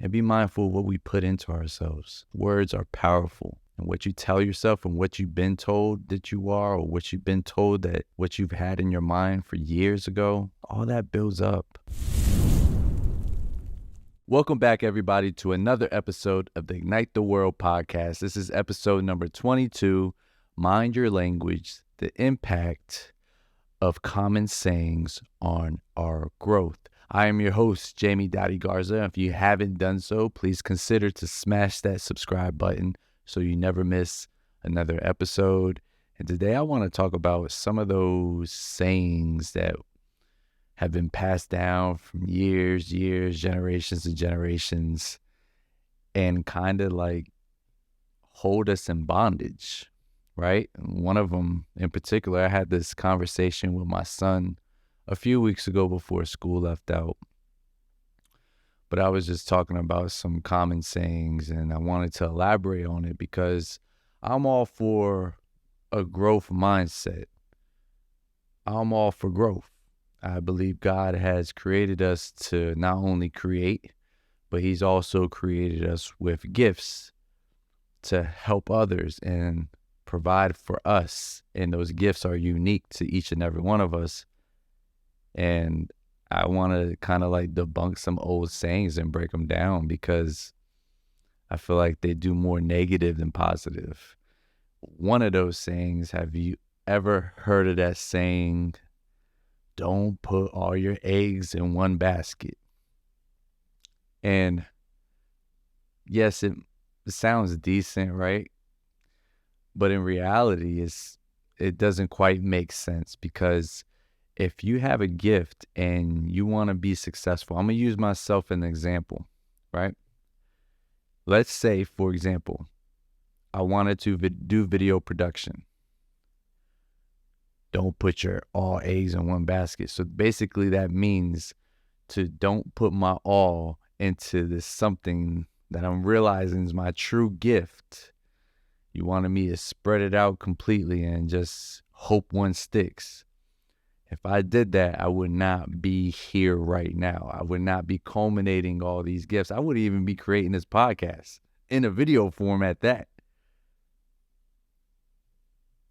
and be mindful of what we put into ourselves. Words are powerful. And what you tell yourself and what you've been told that you are, or what you've been told that what you've had in your mind for years ago, all that builds up. Welcome back, everybody, to another episode of the Ignite the World podcast. This is episode number 22, Mind Your Language, the Impact of Common Sayings on Our Growth. I am your host, Jamie Dottie Garza. If you haven't done so, please consider to smash that subscribe button so you never miss another episode. And today I want to talk about some of those sayings that have been passed down from years, generations to generations, and kind of like hold us in bondage, right? One of them in particular, I had this conversation with my son a few weeks ago before school left out. But I was just talking about some common sayings, and I wanted to elaborate on it because I'm all for a growth mindset. I'm all for growth. I believe God has created us to not only create, but He's also created us with gifts to help others and provide for us. And those gifts are unique to each and every one of us. And I want to kind of like debunk some old sayings and break them down because I feel like they do more negative than positive. One of those sayings, have you ever heard of that saying, don't put all your eggs in one basket? And yes, it sounds decent, right? But in reality, it doesn't quite make sense because if you have a gift and you want to be successful, I'm going to use myself as an example, right? Let's say, for example, I wanted to do video production. Don't put your all eggs in one basket. So basically that means to don't put my all into this something that I'm realizing is my true gift. You wanted me to spread it out completely and just hope one sticks. If I did that, I would not be here right now. I would not be culminating all these gifts. I wouldn't even be creating this podcast in a video form at that.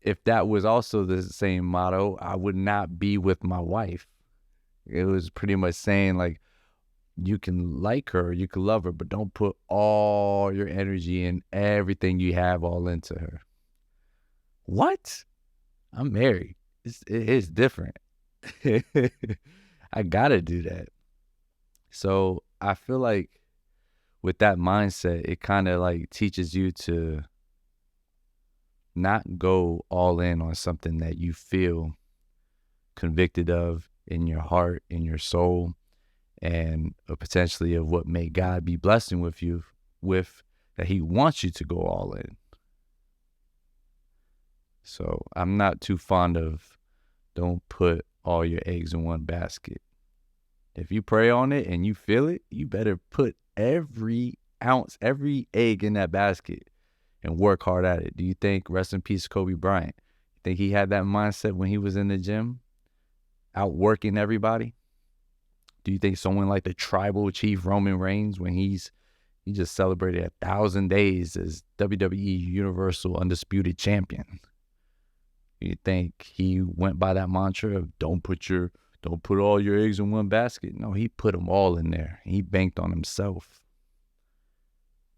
If that was also the same motto, I would not be with my wife. It was pretty much saying like, you can like her, you can love her, but don't put all your energy and everything you have all into her. What? I'm married. It is different. I gotta do that. So I feel like with that mindset, it kind of like teaches you to not go all in on something that you feel convicted of in your heart, in your soul, and potentially of what may God be blessing with you with, that He wants you to go all in. So I'm not too fond of don't put all your eggs in one basket. If you pray on it and you feel it, you better put every ounce, every egg in that basket and work hard at it. Do you think, rest in peace, Kobe Bryant, you think he had that mindset when he was in the gym, outworking everybody? Do you think someone like the tribal chief Roman Reigns, when he just celebrated 1,000 days as WWE Universal Undisputed Champion, you think he went by that mantra of don't put all your eggs in one basket? No, he put them all in there. He banked on himself.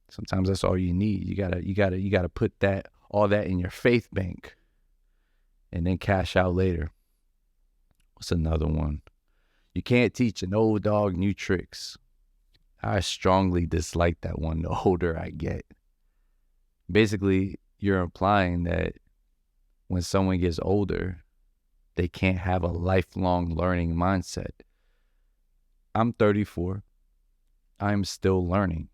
Sometimes that's all you need. You gotta put all that in your faith bank and then cash out later. What's another one? You can't teach an old dog new tricks. I strongly dislike that one the older I get. Basically, you're implying that when someone gets older, they can't have a lifelong learning mindset. I'm 34. I'm still learning.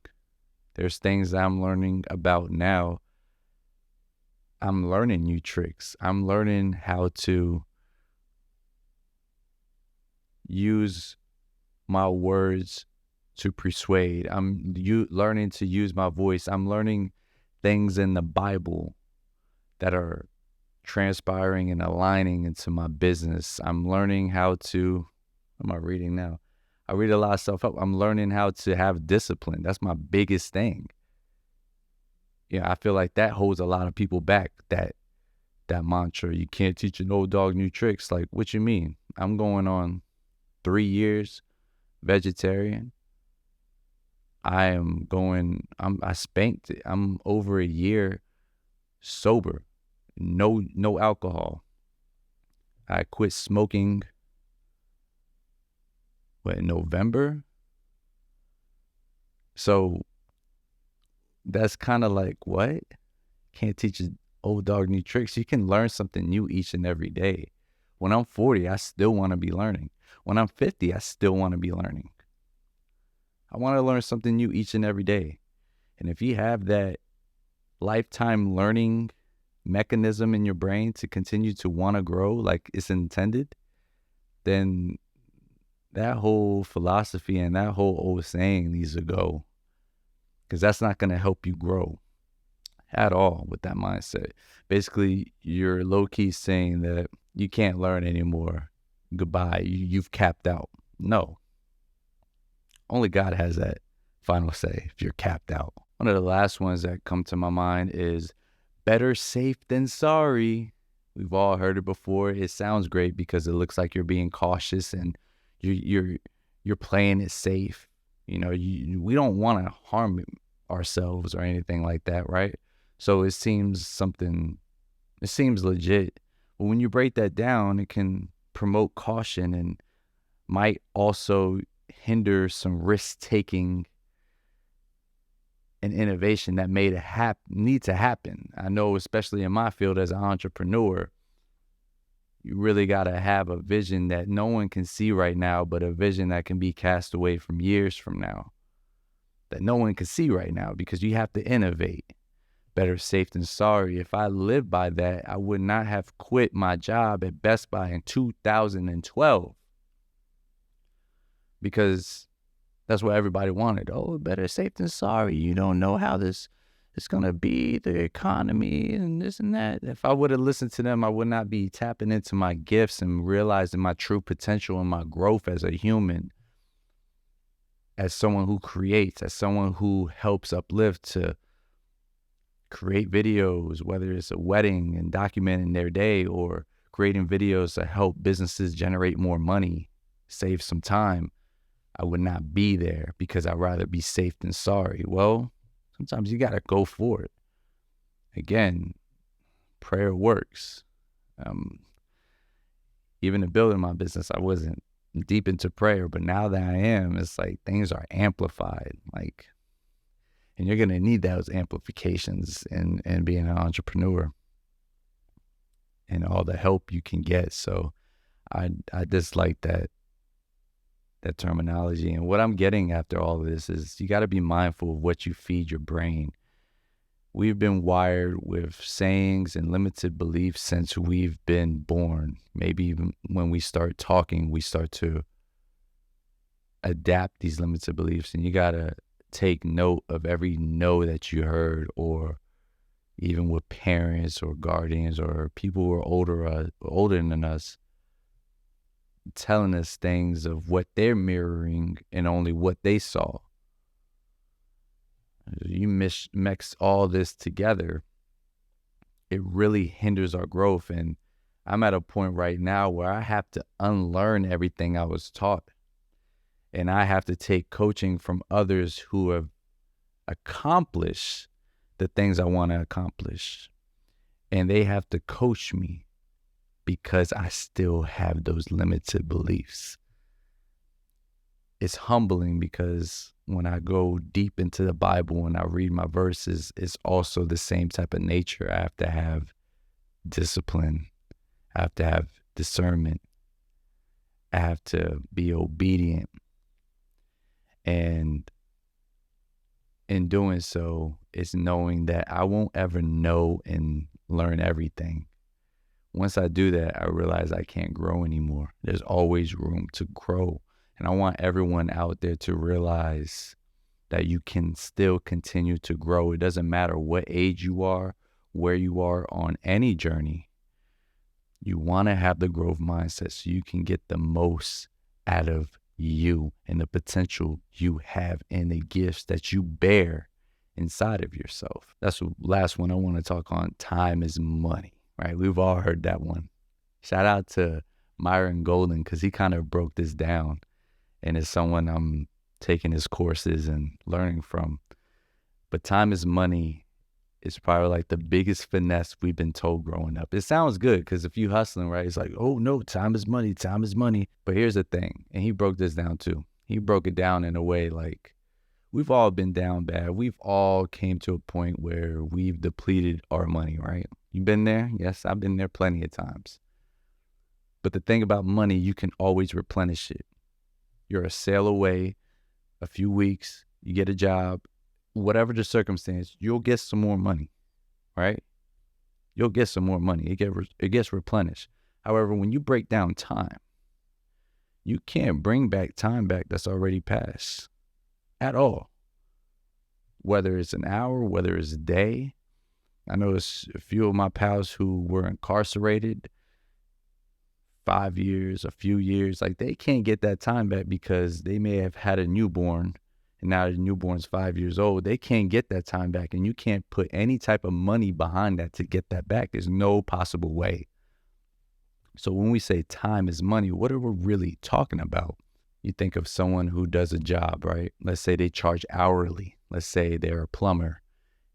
There's things that I'm learning about now. I'm learning new tricks. I'm learning how to use my words to persuade. I'm learning to use my voice. I'm learning things in the Bible that are transpiring and aligning into my business. I'm learning how to, what am I reading now? I read a lot of self-help. I'm learning how to have discipline. That's my biggest thing. I feel like that holds a lot of people back, that mantra, you can't teach an old dog new tricks. Like, what you mean? I'm going on 3 years vegetarian. I spanked it. I'm over a year sober. No alcohol. I quit smoking, in November? So that's kind of like, what? Can't teach an old dog new tricks. You can learn something new each and every day. When I'm 40, I still want to be learning. When I'm 50, I still want to be learning. I want to learn something new each and every day. And if you have that lifetime learning mechanism in your brain to continue to want to grow like it's intended, then that whole philosophy and that whole old saying needs to go, because that's not going to help you grow at all with that mindset. Basically, you're low-key saying that you can't learn anymore. Goodbye. You've capped out. No. Only God has that final say if you're capped out. One of the last ones that come to my mind is better safe than sorry. We've all heard it before. It sounds great because it looks like you're being cautious and you're playing it safe. We don't want to harm ourselves or anything like that, right? So it seems legit. But when you break that down, it can promote caution and might also hinder some risk-taking and innovation that need to happen. I know, especially in my field as an entrepreneur, you really got to have a vision that no one can see right now, but a vision that can be cast away from years from now, that no one can see right now, because you have to innovate. Better safe than sorry. If I lived by that, I would not have quit my job at Best Buy in 2012, because that's what everybody wanted. Oh, better safe than sorry. You don't know how this is going to be, the economy and this and that. If I would have listened to them, I would not be tapping into my gifts and realizing my true potential and my growth as a human, as someone who creates, as someone who helps uplift, to create videos, whether it's a wedding and documenting their day, or creating videos to help businesses generate more money, save some time. I would not be there because I'd rather be safe than sorry. Well, sometimes you got to go for it. Again, prayer works. Even in building my business, I wasn't deep into prayer, but now that I am, it's like things are amplified. And you're going to need those amplifications in being an entrepreneur and all the help you can get. So I dislike that terminology. And what I'm getting after all of this is you got to be mindful of what you feed your brain. We've been wired with sayings and limited beliefs since we've been born. Maybe even when we start talking, we start to adapt these limited beliefs. And you got to take note of every no that you heard, or even with parents or guardians or people who are older than us, telling us things of what they're mirroring and only what they saw. You mix all this together, it really hinders our growth. And I'm at a point right now where I have to unlearn everything I was taught. And I have to take coaching from others who have accomplished the things I want to accomplish. And they have to coach me because I still have those limited beliefs. It's humbling because when I go deep into the Bible and I read my verses, it's also the same type of nature. I have to have discipline. I have to have discernment. I have to be obedient. And in doing so, it's knowing that I won't ever know and learn everything. Once I do that, I realize I can't grow anymore. There's always room to grow. And I want everyone out there to realize that you can still continue to grow. It doesn't matter what age you are, where you are on any journey. You want to have the growth mindset so you can get the most out of you and the potential you have and the gifts that you bear inside of yourself. That's the last one I want to talk on. Time is money, right? We've all heard that one. Shout out to Myron Golden, because he kind of broke this down, and is someone I'm taking his courses and learning from. But time is money is probably like the biggest finesse we've been told growing up. It sounds good because if you hustling, right, it's like, oh no, time is money, time is money. But here's the thing, and he broke this down too. He broke it down in a way like, we've all been down bad. We've all came to a point where we've depleted our money, right? You've been there? Yes, I've been there plenty of times. But the thing about money, you can always replenish it. You're a sale away, a few weeks, you get a job, whatever the circumstance, you'll get some more money, right? You'll get some more money. It gets replenished. However, when you break down time, you can't bring back time back that's already passed at all. Whether it's an hour, whether it's a day. I know it's a few of my pals who were incarcerated 5 years, a few years, like they can't get that time back because they may have had a newborn and now the newborn's 5 years old. They can't get that time back, and you can't put any type of money behind that to get that back. There's no possible way. So when we say time is money, what are we really talking about? You think of someone who does a job, right? Let's say they charge hourly. Let's say they're a plumber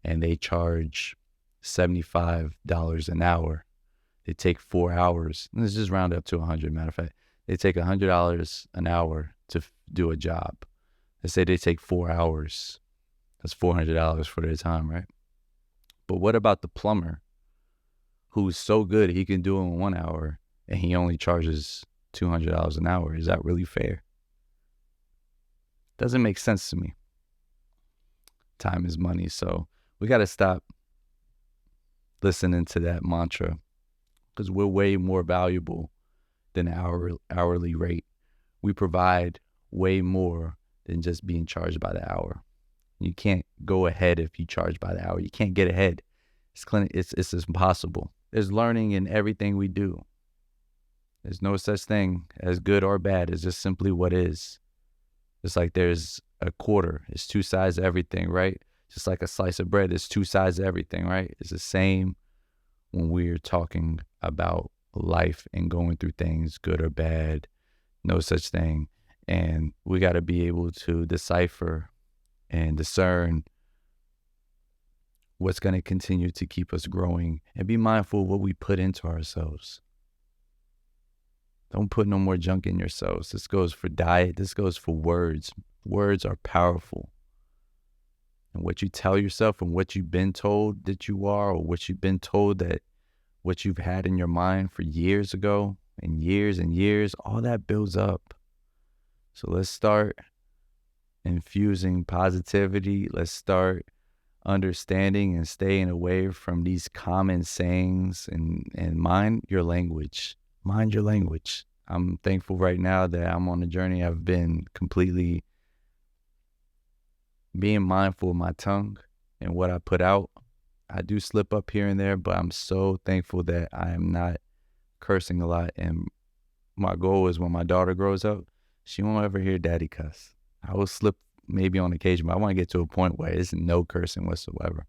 and they charge $75 an hour. They take 4 hours. Let's just round up to 100. Matter of fact, they take $100 an hour to do a job. Let's say they take 4 hours. That's $400 for their time, right? But what about the plumber who's so good he can do it in 1 hour and he only charges $200 an hour? Is that really fair? Doesn't make sense to me. Time is money. So we got to stop listening to that mantra, because we're way more valuable than our hourly rate. We provide way more than just being charged by the hour. You can't go ahead if you charge by the hour. You can't get ahead. It's impossible. There's learning in everything we do. There's no such thing as good or bad. It's just simply what is. It's like there's a quarter. It's two sides of everything, right? Just like a slice of bread, it's two sides of everything, right? It's the same when we're talking about life and going through things, good or bad, no such thing. And we got to be able to decipher and discern what's going to continue to keep us growing, and be mindful of what we put into ourselves. Don't put no more junk in yourselves. This goes for diet. This goes for words. Words are powerful. And what you tell yourself and what you've been told that you are, or what you've been told that what you've had in your mind for years ago and years, all that builds up. So let's start infusing positivity. Let's start understanding and staying away from these common sayings, and mind your language. Mind your language. I'm thankful right now that I'm on a journey. I've been completely being mindful of my tongue and what I put out. I do slip up here and there, but I'm so thankful that I am not cursing a lot. And my goal is when my daughter grows up, she won't ever hear daddy cuss. I will slip maybe on occasion, but I want to get to a point where there's no cursing whatsoever,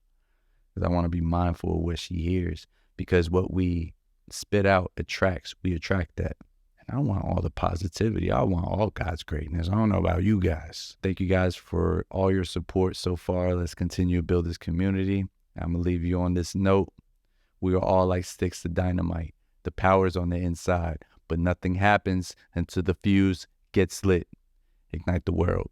because I want to be mindful of what she hears, because what we spit out attracts. We attract that. And I want all the positivity. I want all God's greatness. I don't know about you guys. Thank you guys for all your support so far. Let's continue to build this community. I'm going to leave you on this note. We are all like sticks to dynamite. The power's on the inside, but nothing happens until the fuse gets lit. Ignite the world.